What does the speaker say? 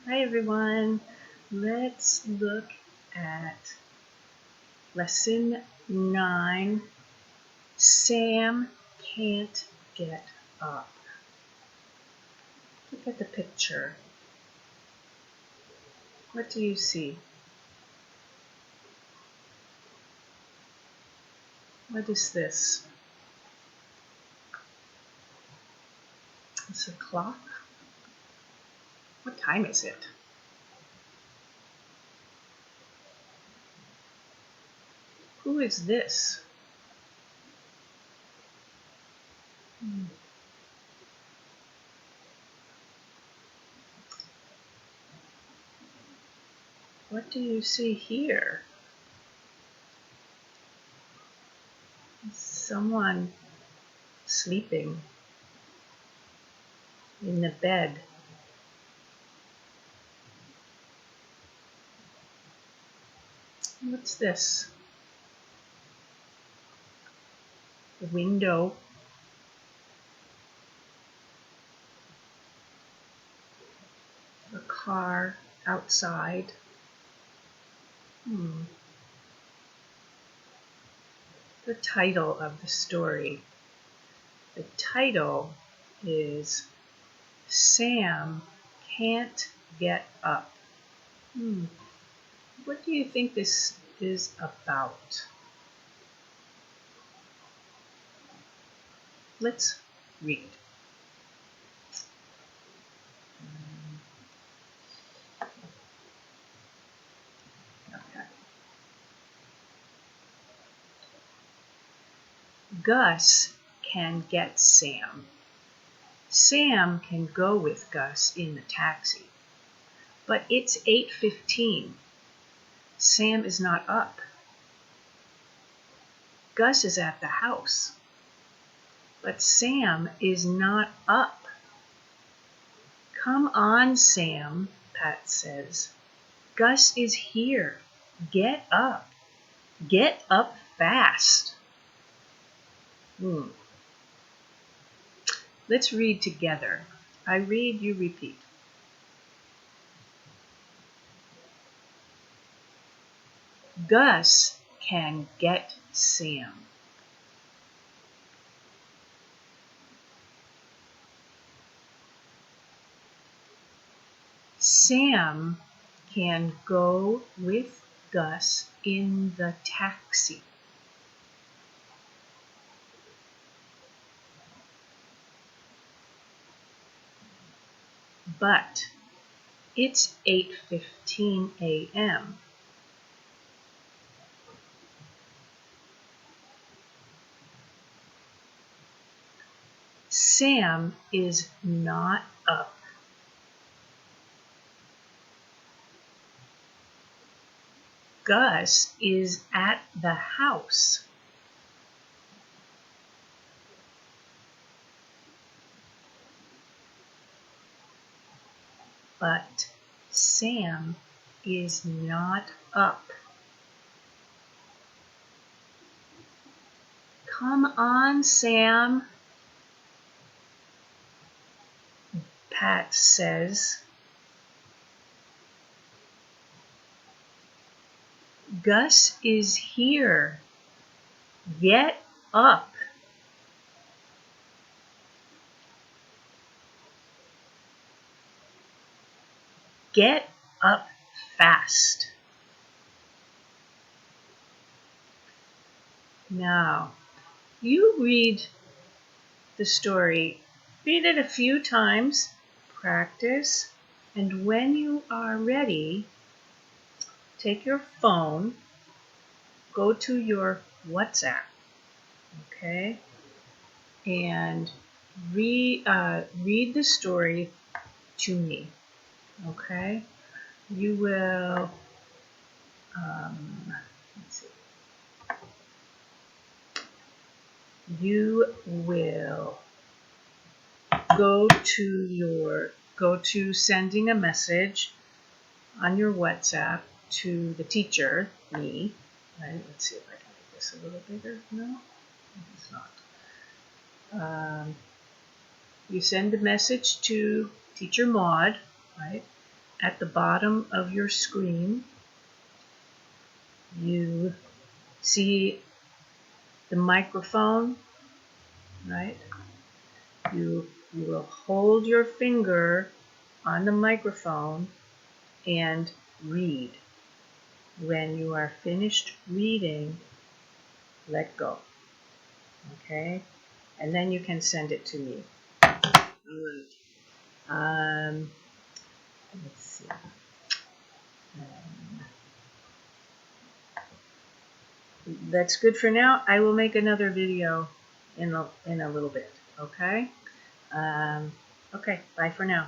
Hi everyone, let's look at lesson 9, Sam can't get up. Look at the picture. What do you see? What is this? It's a clock? What time is it? Who is this? What do you see here? Someone sleeping in the bed. What's this? The window. A car outside. The title of the story. The title is Sam Can't Get Up. What do you think this is about? Let's read. Okay. Gus can get Sam. Sam can go with Gus in the taxi. But it's 8:15. Sam is not up. Gus is at the house. But Sam is not up. Come on, Sam, Pat says. Gus is here. Get up. Get up fast. Let's read together. I read, you repeat. Gus can get Sam. Sam can go with Gus in the taxi. But it's 8:15 a.m. Sam is not up. Gus is at the house. But Sam is not up. Come on, Sam, Pat says. Gus is here. Get up. Get up fast. Now, you read the story. Read it a few times, practice, and when you are ready, take your phone, go to your WhatsApp, okay, and read the story to me, okay? You will, let's see. You will go to sending a message on your WhatsApp to the teacher, me, right? Let's see if I can make this a little bigger. No, it's not. You send a message to teacher Maud, right? at the bottom of your screen, you see the microphone, right? You will hold your finger on the microphone and read. When you are finished reading, let go. Okay? And then you can send it to me. All right. Let's see. That's good for now. I will make another video in a little bit. Okay? Okay. Bye for now.